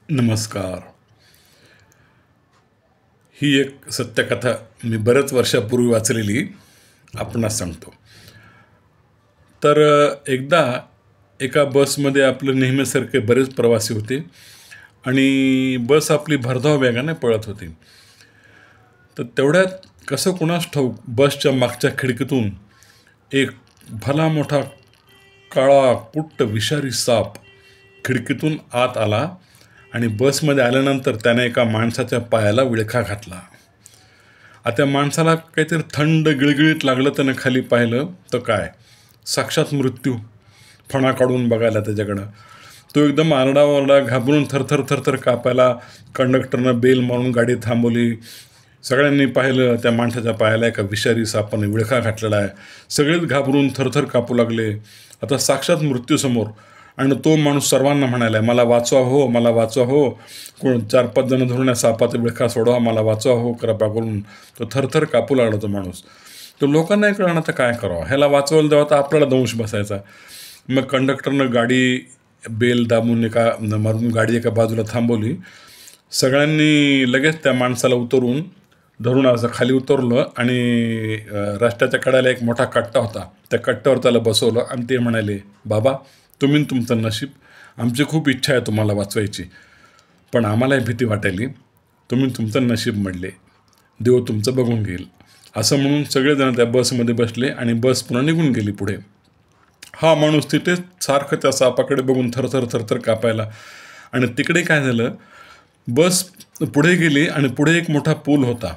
नमस्कार. ही एक सत्यकथा मी बऱ्याच वर्षापूर्वी वाचलेली आपणास सांगतो. तर एकदा एका बसमध्ये आपलं नेहमीसारखे बरेच प्रवासी होते आणि बस आपली भरधाव वेगाने पळत होती. तर तेवढ्यात कसं कुणास ठाऊक बसच्या मागच्या खिडकीतून एक भला मोठा काळा कुट्ट विषारी साप खिडकीतून आत आला आणि बसमध्ये आल्यानंतर त्याने एका माणसाच्या पायाला विळखा घातला. आता त्या माणसाला काहीतरी थंड गिळगिळीत लागलं. त्यानं खाली पाहिलं तर काय, साक्षात मृत्यू फणा काढून बघायला त्याच्याकडं. तो एकदम आरडाओरडा घाबरून थरथर थरथर कापायला. कंडक्टरनं बेल मारून गाडी थांबवली. सगळ्यांनी पाहिलं त्या माणसाच्या पायाला एका विषारी सापाने विळखा घातलेला आहे. सगळेच घाबरून थरथर कापू लागले. आता साक्षात मृत्यूसमोर. आणि तो माणूस सर्वांना म्हणाला, मला वाचवा हो, मला वाचवा हो. 4-5 जण धरून या सापाचा विळखा सोडवा, मला वाचवा हो कृपा करून. तो थरथर कापू लागला तो माणूस. तो लोकांनाही कळणार तर काय करावं, ह्याला वाचवायला तेव्हा तर आपल्याला दंश बसायचा. मग कंडक्टरनं गाडी बेल दाबून मारून गाडी एका बाजूला थांबवली. सगळ्यांनी लगेच त्या माणसाला उतरून धरून असं खाली उतरलं आणि रस्त्याच्या कड्याला एक मोठा कट्टा होता, त्या कट्ट्यावर त्याला बसवलं आणि ते म्हणाले, बाबा तुम्ही तुमचं नशीब, आमची खूप इच्छा आहे तुम्हाला वाचवायची, पण आम्हालाही भीती वाटायली. तुम्ही तुमचं नशीब म्हणले, देव तुमचं बघून घेईल. असं म्हणून सगळेजण त्या बसमध्ये बसले आणि बस पुन्हा निघून गेली पुढे. हा माणूस तिथेच सारखं त्या सापाकडे बघून थरथर थरथर कापायला. आणि तिकडे काय झालं, बस पुढे गेली आणि पुढे एक मोठा पूल होता.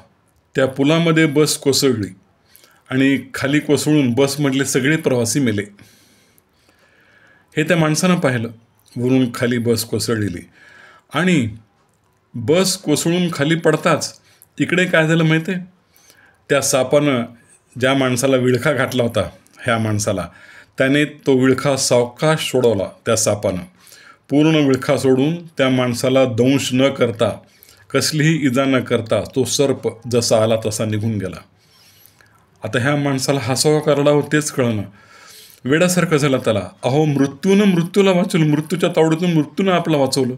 त्या पुलामध्ये बस कोसळली आणि खाली कोसळून बसमधले सगळे प्रवासी मेले. हे त्या माणसानं पाहिलं. वरून खाली बस कोसळलेली आणि बस कोसळून खाली पडताच इकडे काय झालं माहिती आहे, त्या सापानं ज्या माणसाला विळखा घातला होता, ह्या माणसाला, त्याने तो विळखा सावकाश सोडवला. त्या सापानं पूर्ण विळखा सोडून त्या माणसाला दंश न करता, कसलीही इजा न करता तो सर्प जसा आला तसा निघून गेला. आता ह्या माणसाला हसावं करडावं तेच कळलं. वेड्यासारखं झालं त्याला. अहो, मृत्यूला वाचवलं, मृत्यूच्या तावडीतून मृत्यूनं आपलं वाचवलं.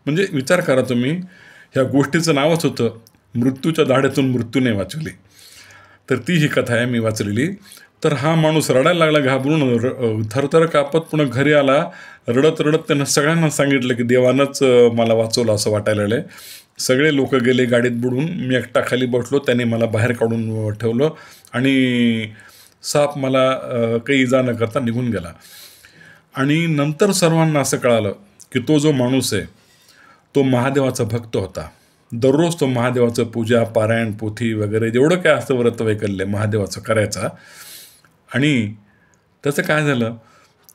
म्हणजे विचार करा तुम्ही, ह्या गोष्टीचं नावच होतं मृत्यूच्या दाढेतून मृत्यूने वाचवली. तर ती ही कथा आहे मी वाचलेली. तर हा माणूस रडायला लागला, घाबरून थरथर कापत पुन्हा घरी आला. रडत रडत त्यानं सगळ्यांना सांगितलं की देवानंच मला वाचवलं असं वाटायला लागलं. सगळे लोक गेले गाडीत बुडून. मी एकटा खाली बसलो, त्याने मला बाहेर काढून ठेवलं आणि साप मला काही इजा न करता निघून गेला. आणि नंतर सर्वांना असं कळालं की तो जो माणूस आहे तो महादेवाचा भक्त होता. दररोज तो महादेवाचं पूजा, पारायण, पोथी वगैरे जेवढं काय असतं व्रत वैकल्य महादेवाचं करायचा. आणि त्याचं काय झालं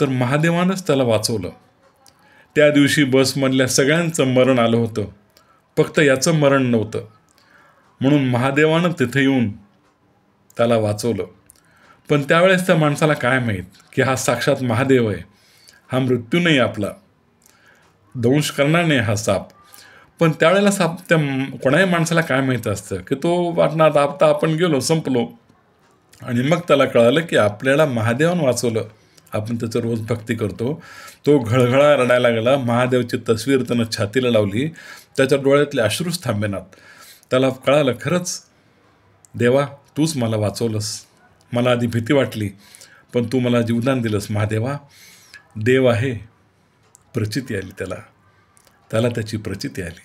तर महादेवानंच त्याला वाचवलं. त्या दिवशी बसमधल्या सगळ्यांचं मरण आलं होतं, फक्त याचं मरण नव्हतं. म्हणून महादेवानं तिथे येऊन त्याला वाचवलं. पण त्यावेळेस त्या माणसाला काय माहीत की हा साक्षात महादेव आहे, हा मृत्यू नाही, आपला दंश करणार नाही हा साप. पण त्यावेळेला साप त्या कोणाही माणसाला काय माहीत असतं की तो वाटणार आता आपण गेलो, संपलो. आणि मग त्याला कळालं की आपल्याला महादेवानं वाचवलं. आपण त्याचं रोज भक्ती करतो. तो घळघळा रडायला लागला. महादेवची तस्वीर त्यानं छातीला लावली. त्याच्या डोळ्यातले अश्रूच थांबेनात. त्याला कळालं, खरंच देवा तूच मला वाचवलंस. मला आधी भीती वाटली, पण तू मला जीवदान दिलंस महादेवा. देव आहे, प्रचिती आली त्याला त्याची प्रचिती आली.